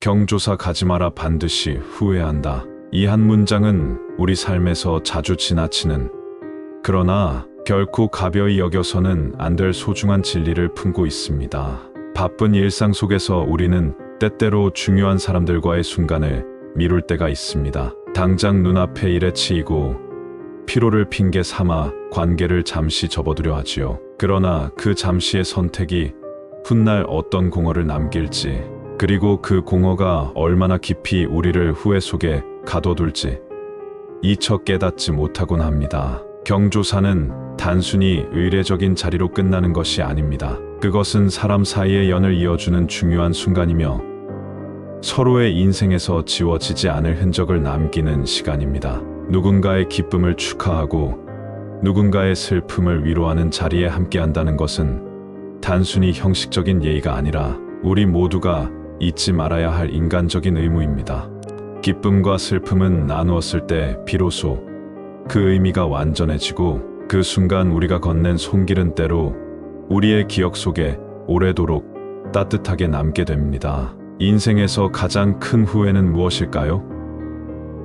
경조사 가지 마라 반드시 후회한다. 이 한 문장은 우리 삶에서 자주 지나치는, 그러나 결코 가벼이 여겨서는 안 될 소중한 진리를 품고 있습니다. 바쁜 일상 속에서 우리는 때때로 중요한 사람들과의 순간을 미룰 때가 있습니다. 당장 눈앞에 일에 치이고 피로를 핑계 삼아 관계를 잠시 접어두려 하지요. 그러나 그 잠시의 선택이 훗날 어떤 공허를 남길지, 그리고 그 공허가 얼마나 깊이 우리를 후회 속에 가둬둘지 이처 깨닫지 못하곤 합니다. 경조사는 단순히 의례적인 자리로 끝나는 것이 아닙니다. 그것은 사람 사이의 연을 이어주는 중요한 순간이며 서로의 인생에서 지워지지 않을 흔적을 남기는 시간입니다. 누군가의 기쁨을 축하하고 누군가의 슬픔을 위로하는 자리에 함께한다는 것은 단순히 형식적인 예의가 아니라 우리 모두가 잊지 말아야 할 인간적인 의무입니다. 기쁨과 슬픔은 나누었을 때 비로소 그 의미가 완전해지고, 그 순간 우리가 건넨 손길은 때로 우리의 기억 속에 오래도록 따뜻하게 남게 됩니다. 인생에서 가장 큰 후회는 무엇일까요?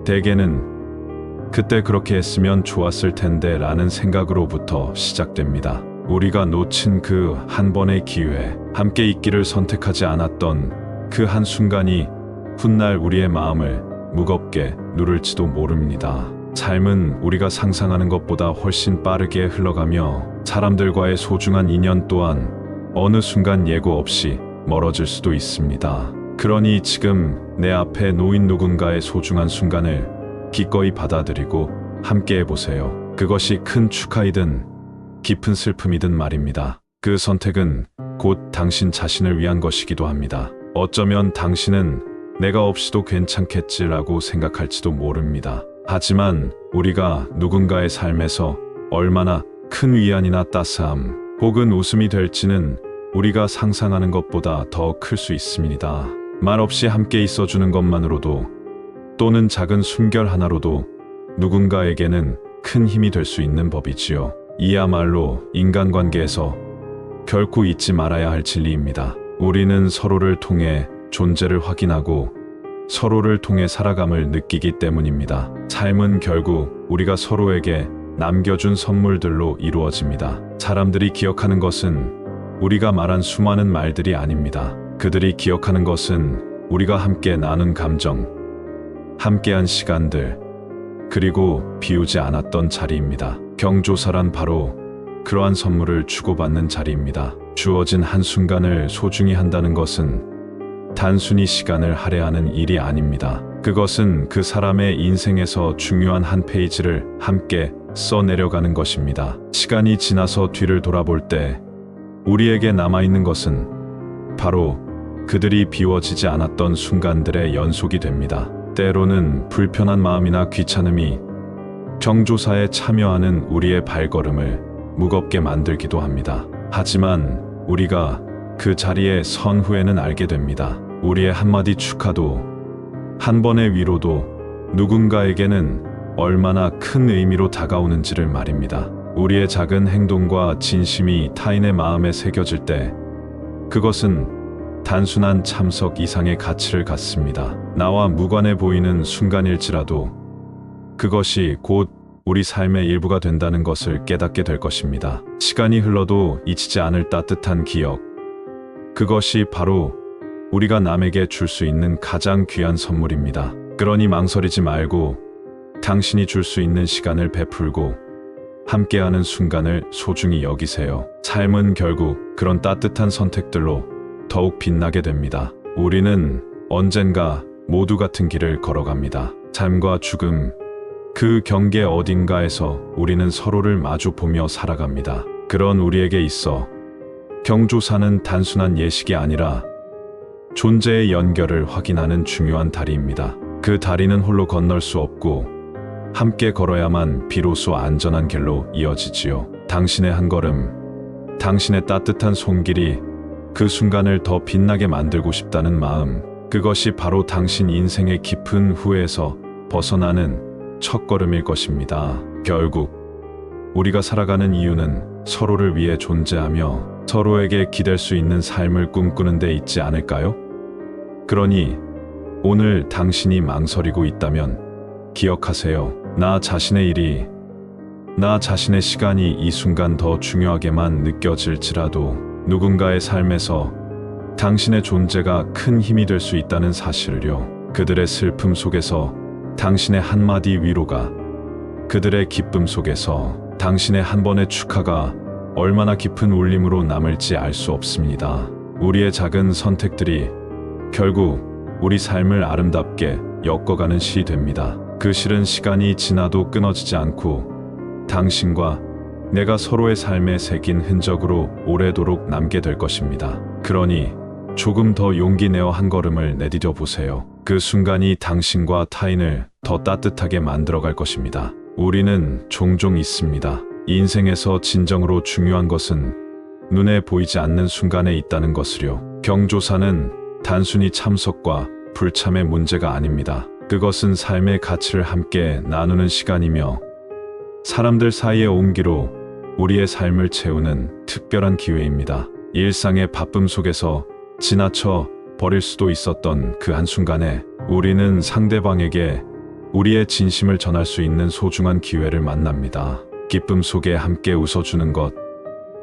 대개는 그때 그렇게 했으면 좋았을 텐데 라는 생각으로부터 시작됩니다. 우리가 놓친 그 한 번의 기회, 함께 있기를 선택하지 않았던 그 한 순간이 훗날 우리의 마음을 무겁게 누를지도 모릅니다. 삶은 우리가 상상하는 것보다 훨씬 빠르게 흘러가며 사람들과의 소중한 인연 또한 어느 순간 예고 없이 멀어질 수도 있습니다. 그러니 지금 내 앞에 놓인 누군가의 소중한 순간을 기꺼이 받아들이고 함께 해보세요. 그것이 큰 축하이든 깊은 슬픔이든 말입니다. 그 선택은 곧 당신 자신을 위한 것이기도 합니다. 어쩌면 당신은 내가 없이도 괜찮겠지라고 생각할지도 모릅니다. 하지만 우리가 누군가의 삶에서 얼마나 큰 위안이나 따스함 혹은 웃음이 될지는 우리가 상상하는 것보다 더 클 수 있습니다. 말없이 함께 있어주는 것만으로도, 또는 작은 숨결 하나로도 누군가에게는 큰 힘이 될 수 있는 법이지요. 이야말로 인간관계에서 결코 잊지 말아야 할 진리입니다. 우리는 서로를 통해 존재를 확인하고 서로를 통해 살아감을 느끼기 때문입니다. 삶은 결국 우리가 서로에게 남겨준 선물들로 이루어집니다. 사람들이 기억하는 것은 우리가 말한 수많은 말들이 아닙니다. 그들이 기억하는 것은 우리가 함께 나눈 감정, 함께한 시간들, 그리고 비우지 않았던 자리입니다. 경조사란 바로 그러한 선물을 주고받는 자리입니다. 주어진 한순간을 소중히 한다는 것은 단순히 시간을 할애하는 일이 아닙니다. 그것은 그 사람의 인생에서 중요한 한 페이지를 함께 써내려가는 것입니다. 시간이 지나서 뒤를 돌아볼 때 우리에게 남아있는 것은 바로 그들이 비워지지 않았던 순간들의 연속이 됩니다. 때로는 불편한 마음이나 귀찮음이 경조사에 참여하는 우리의 발걸음을 무겁게 만들기도 합니다. 하지만 우리가 그 자리에 선 후에는 알게 됩니다. 우리의 한마디 축하도, 한 번의 위로도 누군가에게는 얼마나 큰 의미로 다가오는지를 말입니다. 우리의 작은 행동과 진심이 타인의 마음에 새겨질 때 그것은 단순한 참석 이상의 가치를 갖습니다. 나와 무관해 보이는 순간일지라도 그것이 곧 우리 삶의 일부가 된다는 것을 깨닫게 될 것입니다. 시간이 흘러도 잊히지 않을 따뜻한 기억, 그것이 바로 우리가 남에게 줄 수 있는 가장 귀한 선물입니다. 그러니 망설이지 말고 당신이 줄 수 있는 시간을 베풀고 함께하는 순간을 소중히 여기세요. 삶은 결국 그런 따뜻한 선택들로 더욱 빛나게 됩니다. 우리는 언젠가 모두 같은 길을 걸어갑니다. 삶과 죽음, 그 경계 어딘가에서 우리는 서로를 마주 보며 살아갑니다. 그런 우리에게 있어 경조사는 단순한 예식이 아니라 존재의 연결을 확인하는 중요한 다리입니다. 그 다리는 홀로 건널 수 없고 함께 걸어야만 비로소 안전한 길로 이어지지요. 당신의 한 걸음, 당신의 따뜻한 손길이 그 순간을 더 빛나게 만들고 싶다는 마음, 그것이 바로 당신 인생의 깊은 후회에서 벗어나는 첫걸음일 것입니다. 결국 우리가 살아가는 이유는 서로를 위해 존재하며 서로에게 기댈 수 있는 삶을 꿈꾸는 데 있지 않을까요? 그러니 오늘 당신이 망설이고 있다면 기억하세요. 나 자신의 시간이 이 순간 더 중요하게만 느껴질지라도 누군가의 삶에서 당신의 존재가 큰 힘이 될 수 있다는 사실을요. 그들의 슬픔 속에서 당신의 한마디 위로가, 그들의 기쁨 속에서 당신의 한 번의 축하가 얼마나 깊은 울림으로 남을지 알 수 없습니다. 우리의 작은 선택들이 결국 우리 삶을 아름답게 엮어가는 실이 됩니다. 그 실은 시간이 지나도 끊어지지 않고 당신과 내가 서로의 삶에 새긴 흔적으로 오래도록 남게 될 것입니다. 그러니 조금 더 용기 내어 한 걸음을 내디뎌 보세요. 그 순간이 당신과 타인을 더 따뜻하게 만들어갈 것입니다. 우리는 종종 있습니다. 인생에서 진정으로 중요한 것은 눈에 보이지 않는 순간에 있다는 것을요. 경조사는 단순히 참석과 불참의 문제가 아닙니다. 그것은 삶의 가치를 함께 나누는 시간이며 사람들 사이의 온기로 우리의 삶을 채우는 특별한 기회입니다. 일상의 바쁨 속에서 지나쳐 버릴 수도 있었던 그 한순간에 우리는 상대방에게 우리의 진심을 전할 수 있는 소중한 기회를 만납니다. 기쁨 속에 함께 웃어주는 것,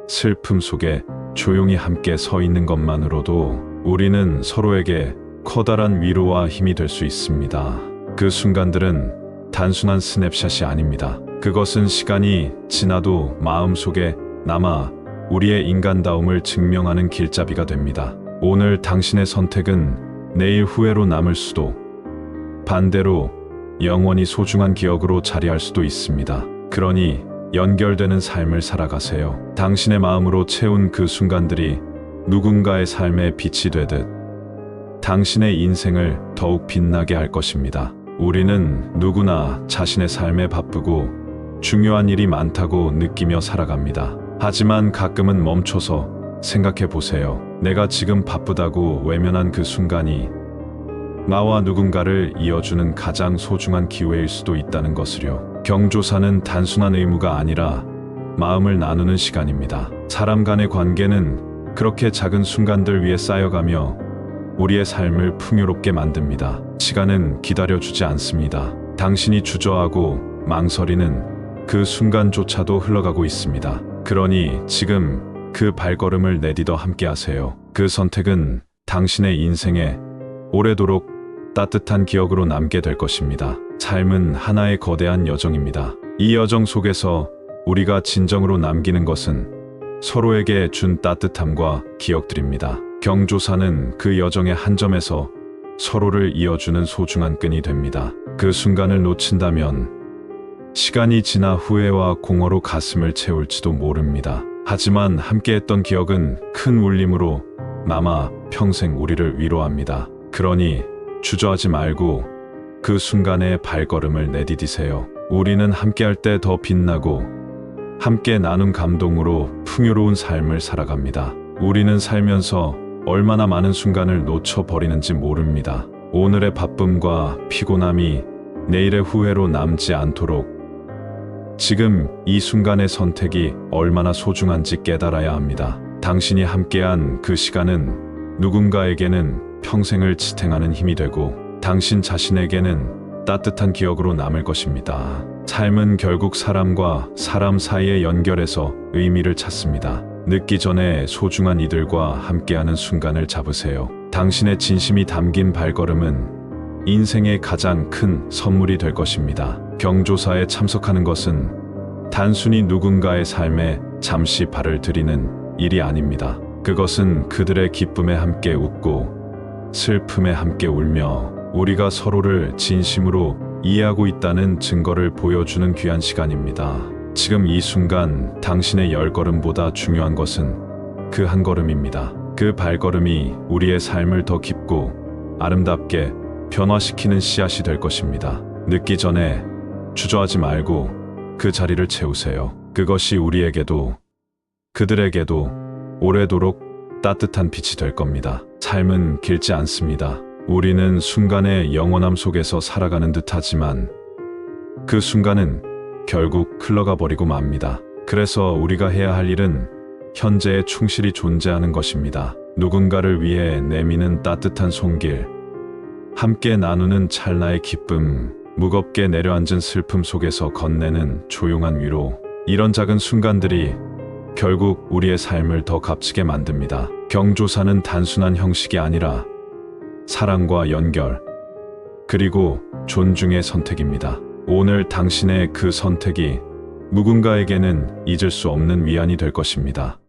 슬픔 속에 조용히 함께 서 있는 것만으로도 우리는 서로에게 커다란 위로와 힘이 될 수 있습니다. 그 순간들은 단순한 스냅샷이 아닙니다. 그것은 시간이 지나도 마음속에 남아 우리의 인간다움을 증명하는 길잡이가 됩니다. 오늘 당신의 선택은 내일 후회로 남을 수도, 반대로 영원히 소중한 기억으로 자리할 수도 있습니다. 그러니 연결되는 삶을 살아가세요. 당신의 마음으로 채운 그 순간들이 누군가의 삶의 빛이 되듯 당신의 인생을 더욱 빛나게 할 것입니다. 우리는 누구나 자신의 삶에 바쁘고 중요한 일이 많다고 느끼며 살아갑니다. 하지만 가끔은 멈춰서 생각해 보세요. 내가 지금 바쁘다고 외면한 그 순간이 나와 누군가를 이어주는 가장 소중한 기회일 수도 있다는 것을요. 경조사는 단순한 의무가 아니라 마음을 나누는 시간입니다. 사람 간의 관계는 그렇게 작은 순간들 위에 쌓여가며 우리의 삶을 풍요롭게 만듭니다. 시간은 기다려주지 않습니다. 당신이 주저하고 망설이는 그 순간조차도 흘러가고 있습니다. 그러니 지금 그 발걸음을 내디뎌 함께하세요. 그 선택은 당신의 인생에 오래도록 따뜻한 기억으로 남게 될 것입니다. 삶은 하나의 거대한 여정입니다. 이 여정 속에서 우리가 진정으로 남기는 것은 서로에게 준 따뜻함과 기억들입니다. 경조사는 그 여정의 한 점에서 서로를 이어주는 소중한 끈이 됩니다. 그 순간을 놓친다면 시간이 지나 후회와 공허로 가슴을 채울지도 모릅니다. 하지만 함께했던 기억은 큰 울림으로 남아 평생 우리를 위로합니다. 그러니 주저하지 말고 그 순간의 발걸음을 내디디세요. 우리는 함께할 때 더 빛나고 함께 나눈 감동으로 풍요로운 삶을 살아갑니다. 우리는 살면서 얼마나 많은 순간을 놓쳐버리는지 모릅니다. 오늘의 바쁨과 피곤함이 내일의 후회로 남지 않도록 지금 이 순간의 선택이 얼마나 소중한지 깨달아야 합니다. 당신이 함께한 그 시간은 누군가에게는 평생을 지탱하는 힘이 되고 당신 자신에게는 따뜻한 기억으로 남을 것입니다. 삶은 결국 사람과 사람 사이의 연결에서 의미를 찾습니다. 늦기 전에 소중한 이들과 함께하는 순간을 잡으세요. 당신의 진심이 담긴 발걸음은 인생의 가장 큰 선물이 될 것입니다. 경조사에 참석하는 것은 단순히 누군가의 삶에 잠시 발을 들이는 일이 아닙니다. 그것은 그들의 기쁨에 함께 웃고 슬픔에 함께 울며 우리가 서로를 진심으로 이해하고 있다는 증거를 보여주는 귀한 시간입니다. 지금 이 순간 당신의 10걸음보다 중요한 것은 그 한 걸음입니다. 그 발걸음이 우리의 삶을 더 깊고 아름답게 변화시키는 씨앗이 될 것입니다. 늦기 전에 주저하지 말고 그 자리를 채우세요. 그것이 우리에게도 그들에게도 오래도록 따뜻한 빛이 될 겁니다. 삶은 길지 않습니다. 우리는 순간의 영원함 속에서 살아가는 듯하지만 그 순간은 결국 흘러가 버리고 맙니다. 그래서 우리가 해야 할 일은 현재에 충실히 존재하는 것입니다. 누군가를 위해 내미는 따뜻한 손길, 함께 나누는 찰나의 기쁨, 무겁게 내려앉은 슬픔 속에서 건네는 조용한 위로. 이런 작은 순간들이 결국 우리의 삶을 더 값지게 만듭니다. 경조사는 단순한 형식이 아니라 사랑과 연결, 그리고 존중의 선택입니다. 오늘 당신의 그 선택이 누군가에게는 잊을 수 없는 위안이 될 것입니다.